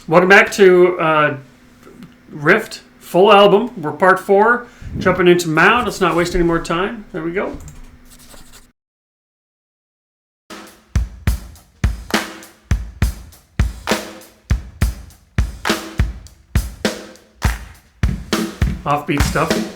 Welcome back to Rift, full album. We're part 4, jumping into Mound. Let's not waste any more time. There we go. Offbeat stuff.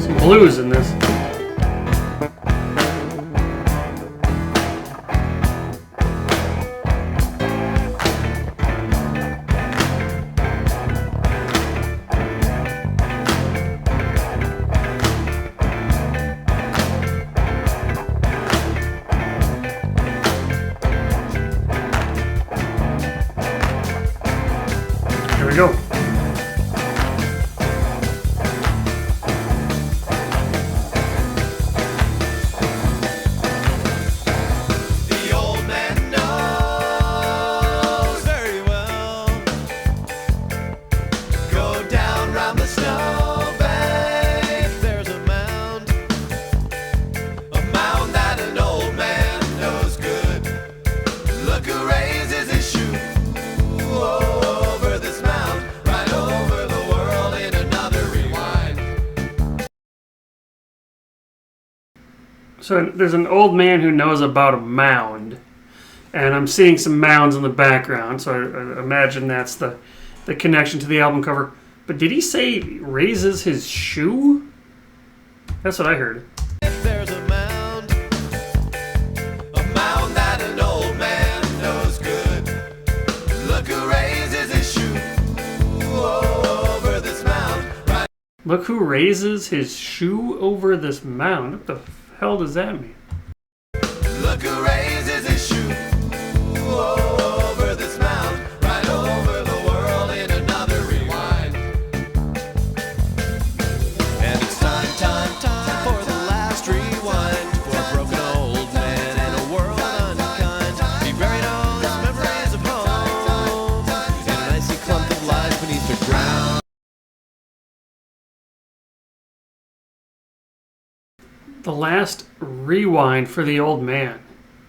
Some blues in this. Here we go. The old man knows very well. Go down round the snow bank. There's a mound that an old man knows good. Look who raises his shoe over this mound, right over the world in another rewind. So there's an old man who knows about a mound, and I'm seeing some mounds in the background, so I imagine that's the connection to the album cover. But did he say raises his shoe? That's what I heard. There's a mound that an old man knows good. Look who raises his shoe over this mound, right? Look who raises his shoe over this mound. What the hell does that mean? Look who raises his shoe over this mound, right over the world in another rewind. And it's time for the last rewind for a broken old man in a world unkind. He buried all his memories of home in an icy clump of lies beneath the ground. The last rewind for the old man.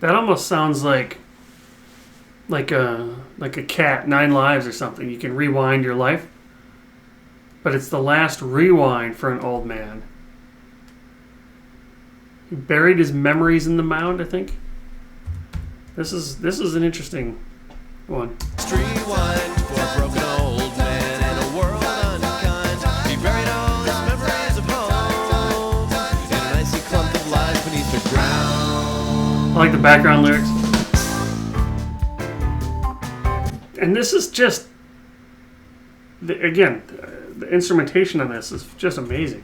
That almost sounds like a cat, 9 lives or something. You can rewind your life, but it's the last rewind for an old man. He buried his memories in the mound, I think. This is an interesting one. Rewind for a broken old man in a world unkind. He buried all his memories of home in an icy clump of lies beneath the ground. I like the background lyrics. And this is just, the instrumentation on this is just amazing.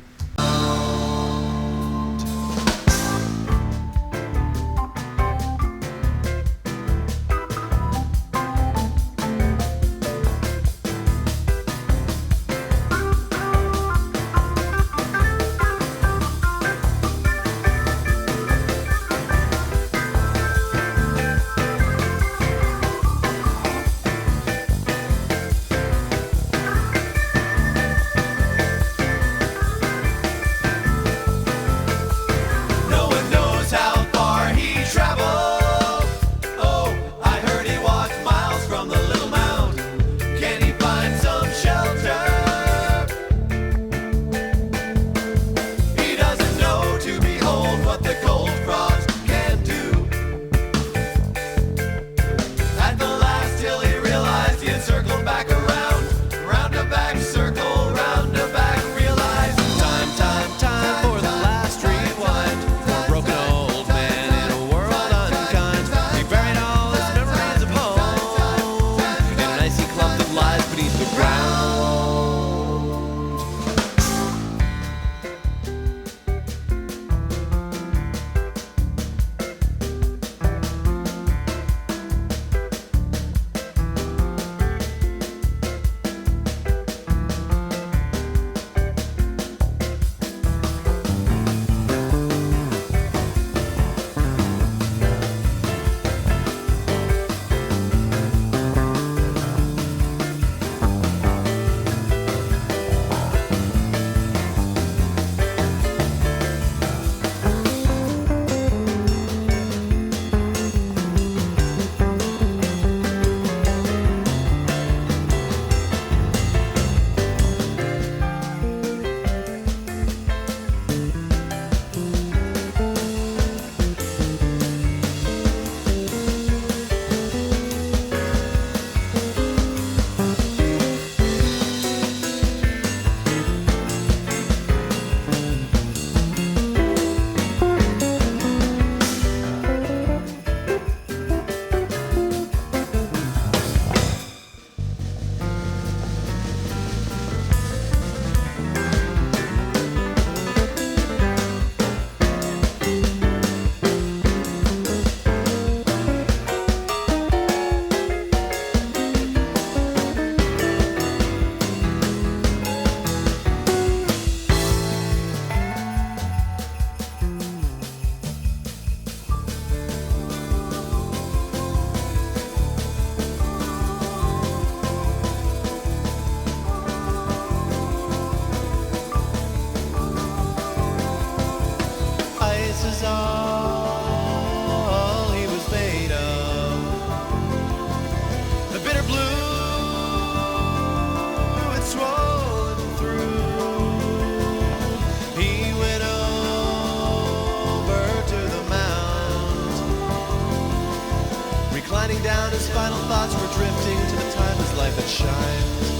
thoughts were drifting to the timeless light that shines.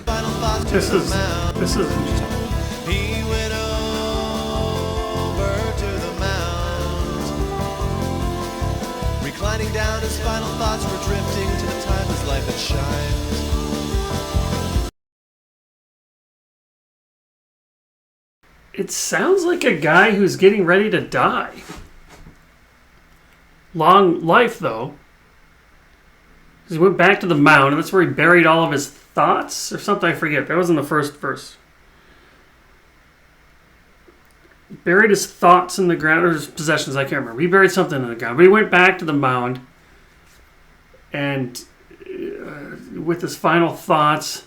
Final thoughts to This the is mound. interesting. He went over to the mound. Reclining down, his final thoughts were drifting to the timeless light that shines. It sounds like a guy who's getting ready to die. Long life, though. He went back to the mound, and that's where he buried all of his thoughts or something. I forget. That was in the first verse. Buried his thoughts in the ground, or his possessions, I can't remember. He buried something in the ground. But he went back to the mound, and with his final thoughts,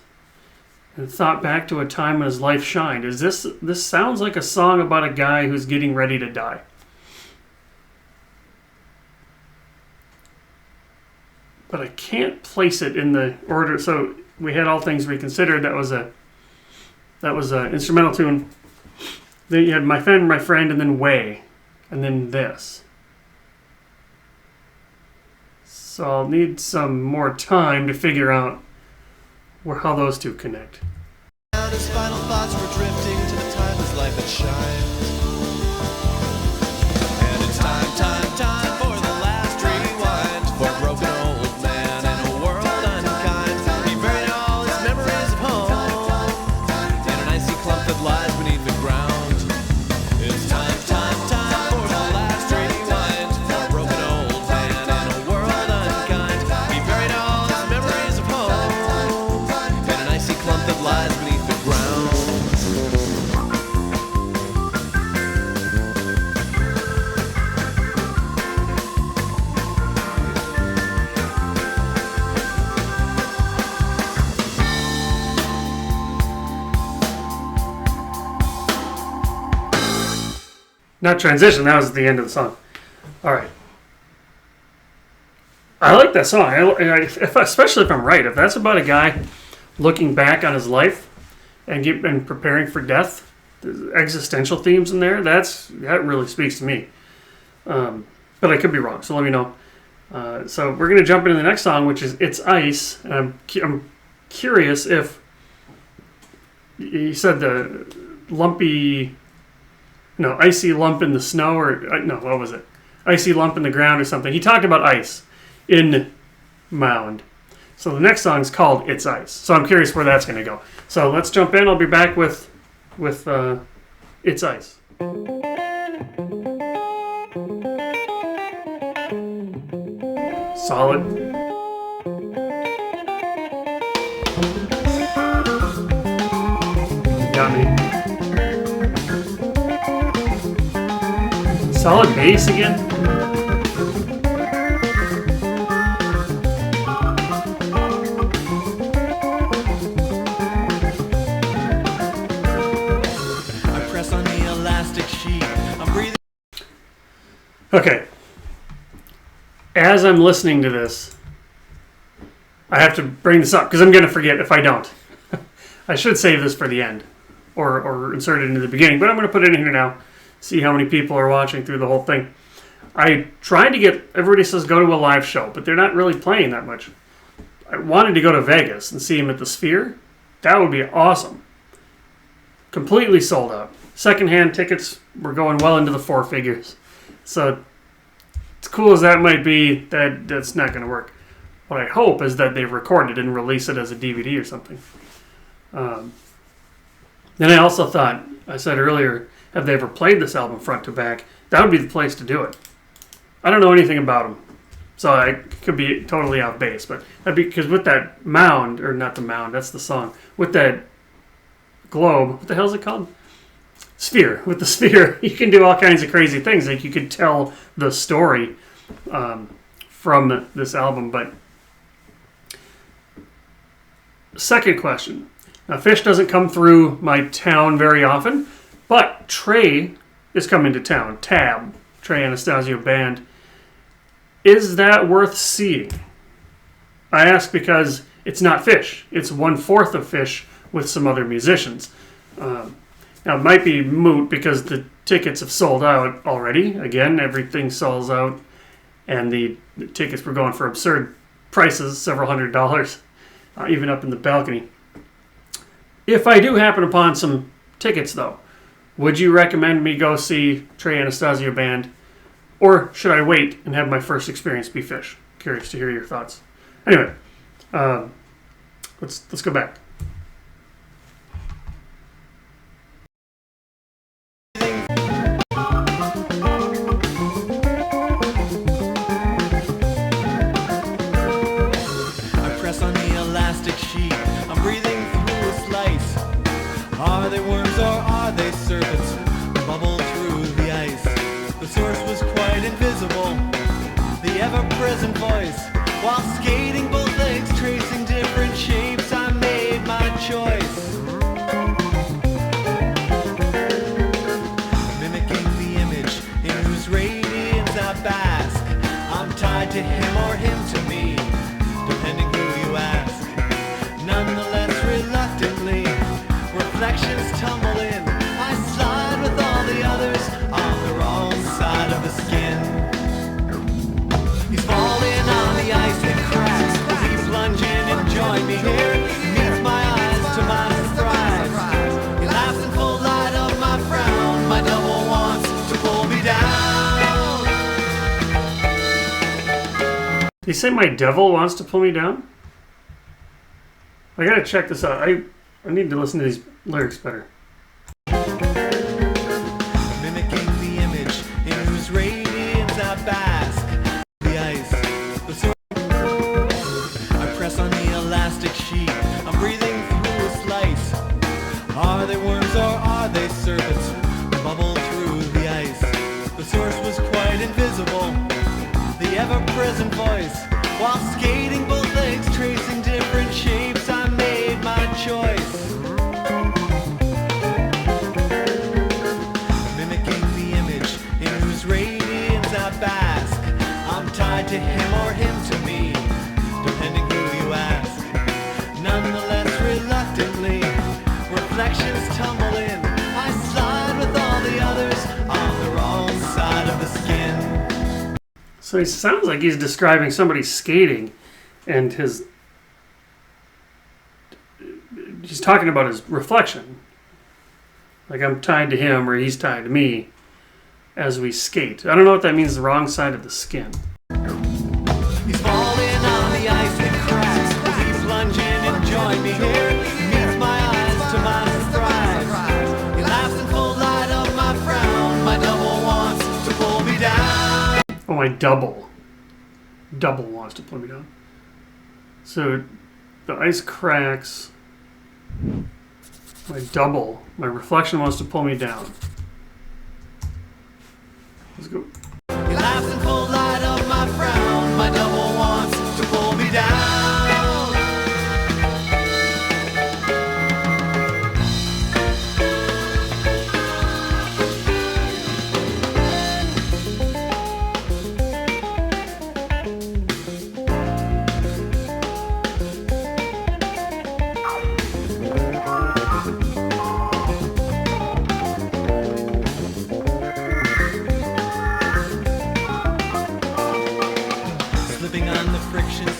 and thought back to a time when his life shined. This sounds like a song about a guy who's getting ready to die. But I can't place it in the order. So we had All Things Reconsidered. That was a instrumental tune. Then you had My Friend, and then Way, and then this. So I'll need some more time to figure out how those two connect. His final thoughts were drifting to the timeless light that shines. And it's time for the last rewind for a broken old man and a world unkind. He buried all his memories of home in an icy clump that lies beneath the ground. It's time for the last rewind for a broken old man and a world unkind. He buried all his memories of home in an icy clump that lies beneath the ground. Not transition, that was the end of the song. All right. I like that song, especially if I'm right. If that's about a guy looking back on his life and preparing for death, there's existential themes in there, that really speaks to me. But I could be wrong, so let me know. So we're going to jump into the next song, which is It's Ice. And I'm curious if he said the icy lump in the snow, or no, what was it? Icy lump in the ground or something. He talked about ice in Mound. So the next song's called It's Ice. So I'm curious where that's going to go. So let's jump in. I'll be back with It's Ice. Solid. Got me. Solid bass again. I press on the elastic sheet. I'm breathing. Okay. As I'm listening to this, I have to bring this up because I'm going to forget if I don't. I should save this for the end or insert it into the beginning, but I'm going to put it in here now. See how many people are watching through the whole thing. I tried to get, everybody says go to a live show, but they're not really playing that much. I wanted to go to Vegas and see him at the Sphere. That would be awesome. Completely sold out. Secondhand tickets were going well into the four figures. So, as cool as that might be, that's not going to work. What I hope is that they record it and release it as a DVD or something. Then I also thought, I said earlier, have they ever played this album front to back? That would be the place to do it. I don't know anything about them, so I could be totally off base. But that'd be because with that mound, or not the mound, that's the song. With that globe, what the hell is it called? Sphere. With the sphere, you can do all kinds of crazy things. Like you could tell the story from this album. But second question. Now, Phish doesn't come through my town very often, but Trey is coming to town. Tab, Trey Anastasio Band. Is that worth seeing? I ask because it's not Phish. It's 1/4 of Phish with some other musicians. Now, it might be moot because the tickets have sold out already. Again, everything sells out and the tickets were going for absurd prices, several $100s, even up in the balcony. If I do happen upon some tickets, though, would you recommend me go see Trey Anastasio Band, or should I wait and have my first experience be Phish? Curious to hear your thoughts. Anyway, let's go back. Are they worms or are they serpents? Bubble through the ice. The source was quite invisible. The ever-present voice. While skating both legs, tracing different shapes, I made my choice. Mimicking the image in whose radiance I bask. I'm tied to him or him to me, depending who you ask. Nonetheless, reluctantly, reflections tumble in. I slide with all the others on the wrong side of the skin. He's falling on the ice and cracks as he plunges in and join me here. He meets my eyes to my surprise. He laughs in full light of my frown. My double wants to pull me down. Did you say my devil wants to pull me down? I gotta check this out. I need to listen to these lyrics better. Mimicking the image in whose radiance I bask. The ice, the sword. I press on the elastic sheet. I'm breathing through a slice. Are they worms or are they serpents? Bubble through the ice. The source was quite invisible. The ever-present voice. While skating both legs, tracing different shapes, I made my choice. Bask. I'm tied to him or him to me, depending who you ask. Nonetheless, reluctantly, reflections tumble in. I slide with all the others on the wrong side of the skin. So he sounds like he's describing somebody skating, and he's talking about his reflection. Like I'm tied to him or he's tied to me as we skate. I don't know what that means, the wrong side of the skin. He's falling on the ice and cracks as he plunges in and join me here. He meets my eyes to my surprise. He laughs in full light of my frown. My double wants to pull me down. Oh, my double wants to pull me down. So the ice cracks. My reflection wants to pull me down. Let's go. He laughs in full light of my frown. My double wants to pull me down.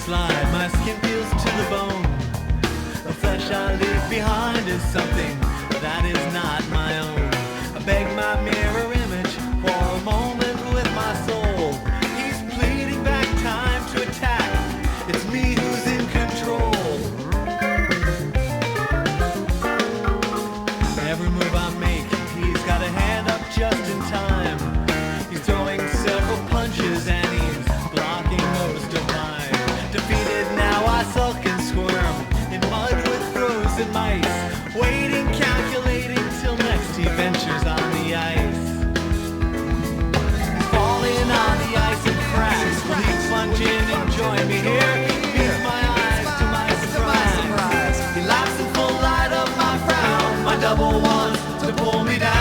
Slide, my skin feels to the bone. The flesh I leave behind is something that is not my own. I beg my mirror image for a moment with my soul. He's pleading back time to attack. It's me who's in control. Every move I make, he's got a hand up just in time. He's throwing several punches and he's blocking most of mine. Defeated now, I sulk and squirm in mud with frozen mice, waiting, calculating till next he ventures on the ice. He's falling on the ice and cracks. Will he plunge in and join me here? He meets my eyes to my surprise. He laughs in full light of my frown. My double wants to pull me down.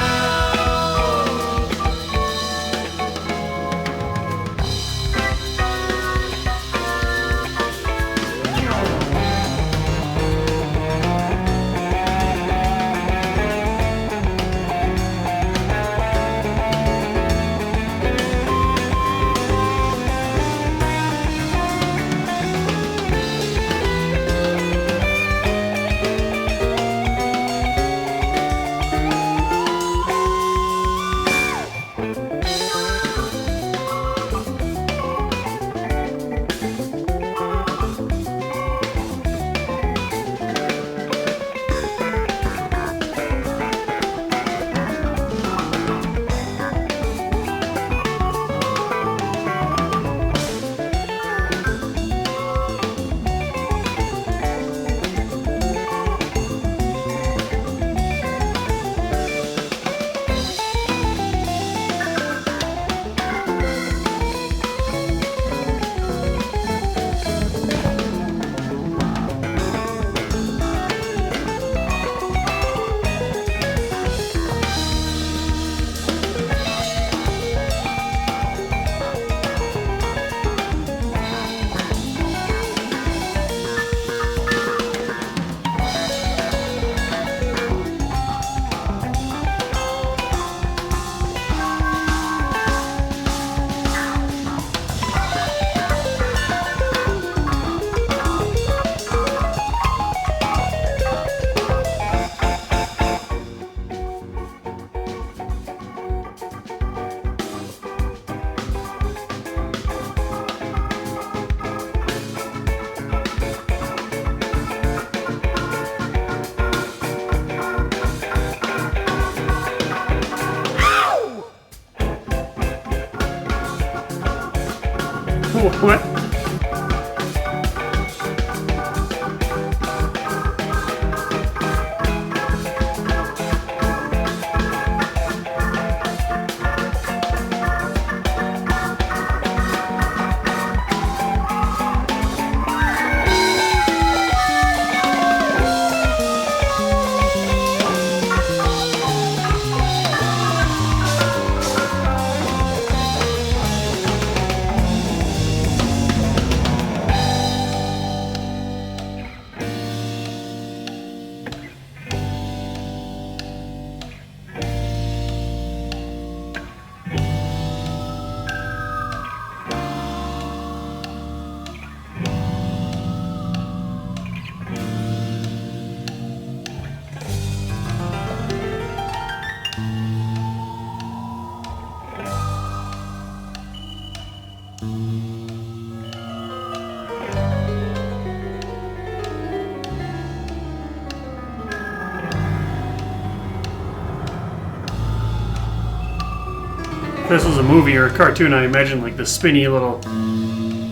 If this was a movie or a cartoon, I imagine like the spinny little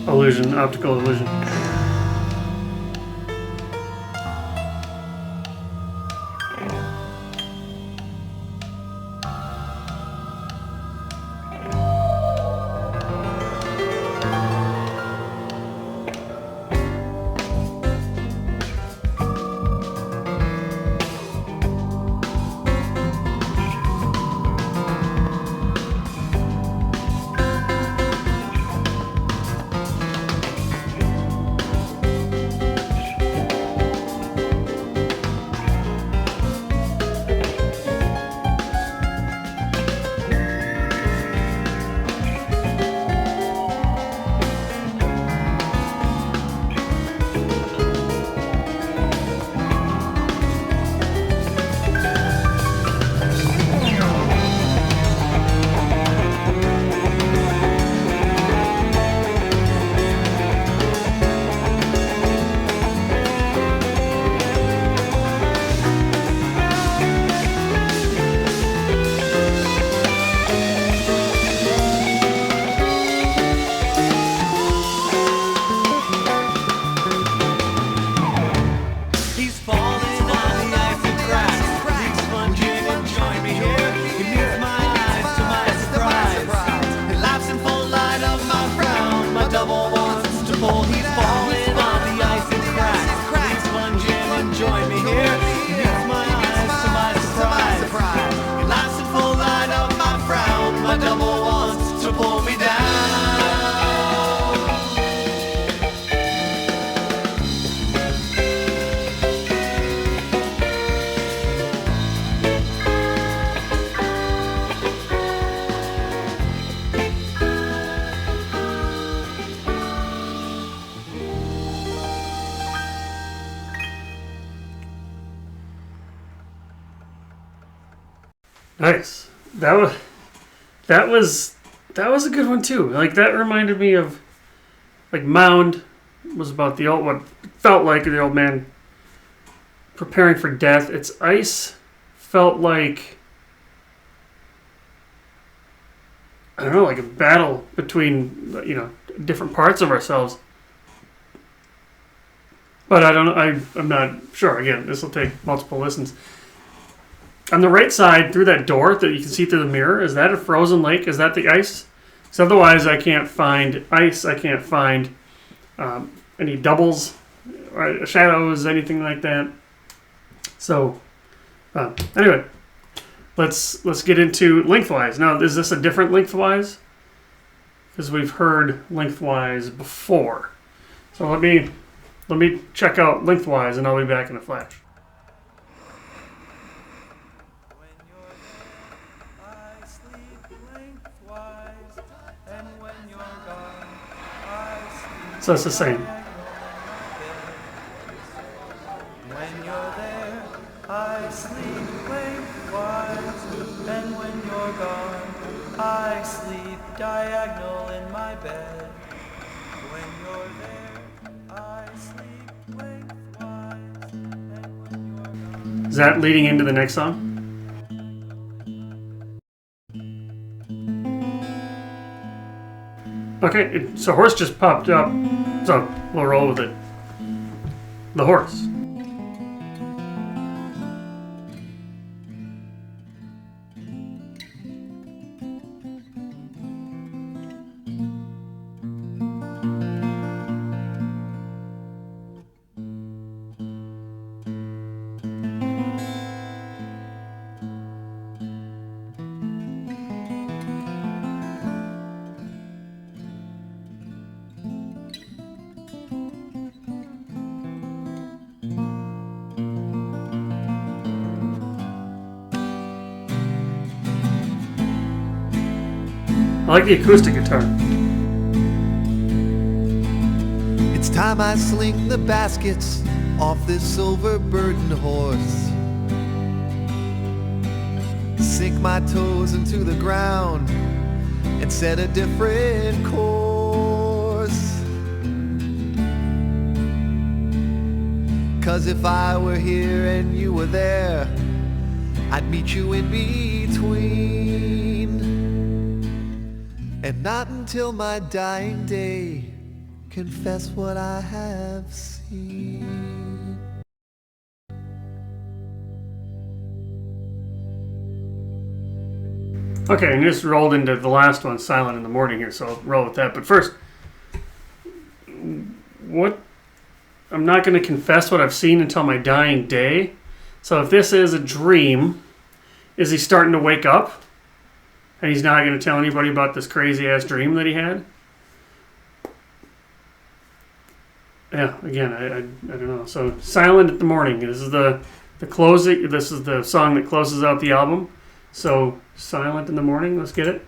illusion, optical illusion. Nice. That was a good one too. Like that reminded me of like Mound was about the old what felt like the old man preparing for death. It's Ice felt like I don't know, like a battle between different parts of ourselves. But I don't know. I'm not sure. Again, this will take multiple listens. On the right side, through that door that you can see through the mirror, is that a frozen lake? Is that the ice? Because otherwise, I can't find ice. I can't find any doubles, or shadows, anything like that. So, anyway, let's get into Lengthwise. Now, is this a different Lengthwise? Because we've heard Lengthwise before. So let me check out Lengthwise, and I'll be back in a flash. So it's the same. When you're there, I sleep lengthwise, and when you're gone, I sleep diagonal in my bed. When you're there, I sleep lengthwise, and when you're gone. Is that leading into the next song? Okay, so horse just popped up, so we'll roll with it. The horse. I like the acoustic guitar. It's time I sling the baskets off this silver burdened horse. Sink my toes into the ground and set a different course. 'Cause if I were here and you were there, I'd meet you in between. and not until my dying day confess what I have seen. Okay, and just rolled into the last one, Silent in the Morning here, so I'll roll with that. But first, what? I'm not going to confess what I've seen until my dying day. So if this is a dream, is he starting to wake up? And he's not going to tell anybody about this crazy-ass dream that he had? Yeah, again, I don't know. So Silent at the Morning. This is the closing. This is the song that closes out the album. So Silent in the Morning, let's get it.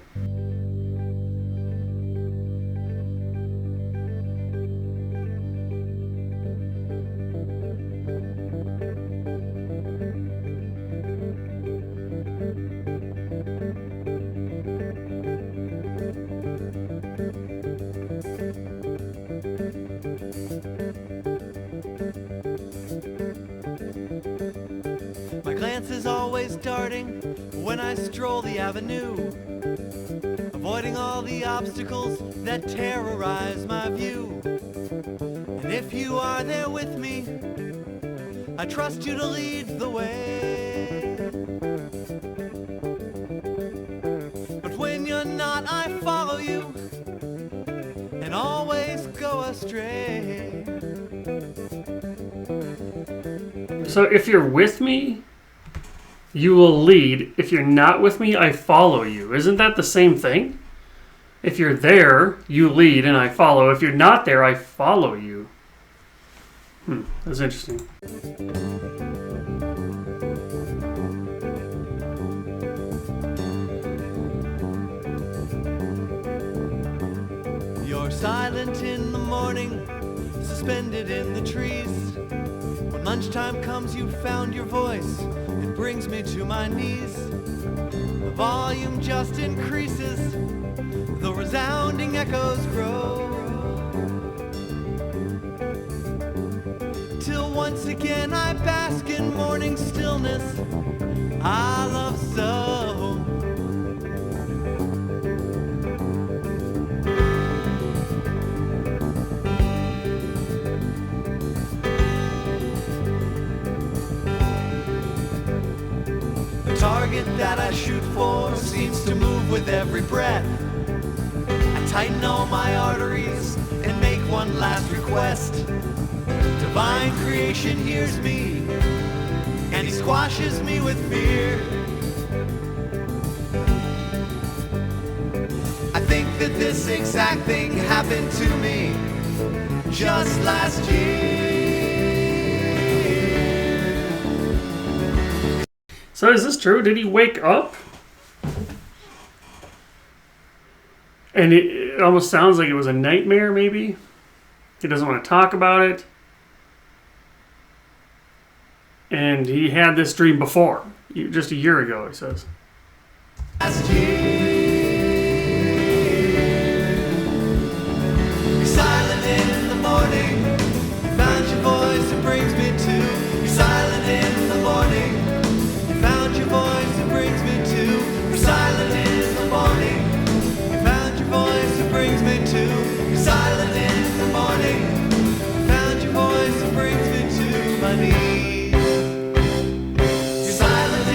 My glance is always darting when I stroll the avenue, avoiding all the obstacles that terrorize my view. And if you are there with me, I trust you to lead the way. But when you're not, I follow you and always go astray. So if you're with me, you will lead. If you're not with me, I follow you. Isn't that the same thing? If you're there, you lead and I follow. If you're not there, I follow you. That's interesting. You're silent in the morning, suspended in the trees. When lunchtime comes, you found your voice. It brings me to my knees. The volume just increases, the resounding echoes grow. Till once again I bask in morning stillness I love so. The target that I shoot for seems to move with every breath. I tighten all my arteries and make one last request. Divine creation hears me, and he squashes me with fear. I think that this exact thing happened to me just last year. So is this true? Did he wake up? And it almost sounds like it was a nightmare, maybe? He doesn't want to talk about it. And he had this dream before, just a year ago, he says. Last year. You're silent in the morning. You found your voice, it brings me to. You're silent in the morning. You found your voice, it brings me to. You're silent in the morning. You found your voice, it brings me to. You're silent in the morning. You found your voice, it brings me to my knees. Silent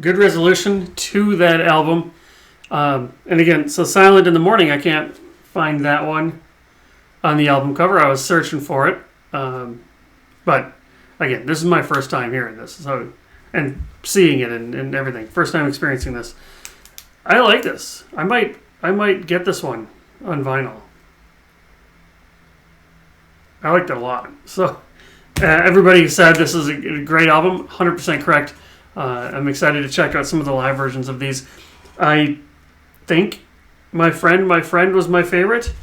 Good resolution to that album. And again, so Silent in the Morning, I can't find that one on the album cover. I was searching for it. But again, this is my first time hearing this, so, and seeing it and everything. First time experiencing this. I like this. I might get this one on vinyl. I liked it a lot. So everybody said this is a great album. 100% correct. I'm excited to check out some of the live versions of these. I think My Friend was my favorite.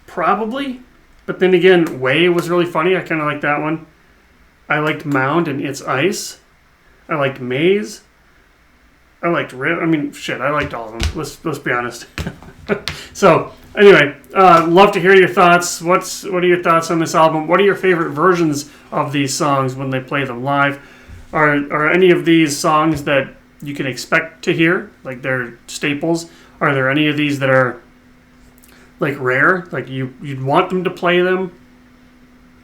Probably. But then again, Way was really funny. I kind of liked that one. I liked Mound and It's Ice. I liked Maze. I liked I liked all of them. Let's be honest. So, anyway, love to hear your thoughts. What are your thoughts on this album? What are your favorite versions of these songs when they play them live? Are any of these songs that you can expect to hear, like they're staples? Are there any of these that are like rare, like you'd want them to play them?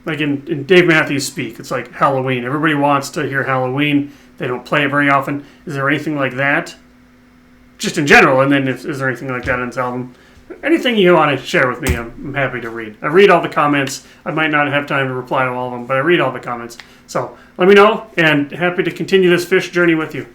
Like in Dave Matthews Speak, it's like Halloween. Everybody wants to hear Halloween. They don't play it very often. Is there anything like that? Just in general, and then is there anything like that on this album? Anything you want to share with me, I'm happy to read. I read all the comments. I might not have time to reply to all of them, but I read all the comments. So let me know, and happy to continue this Phish journey with you.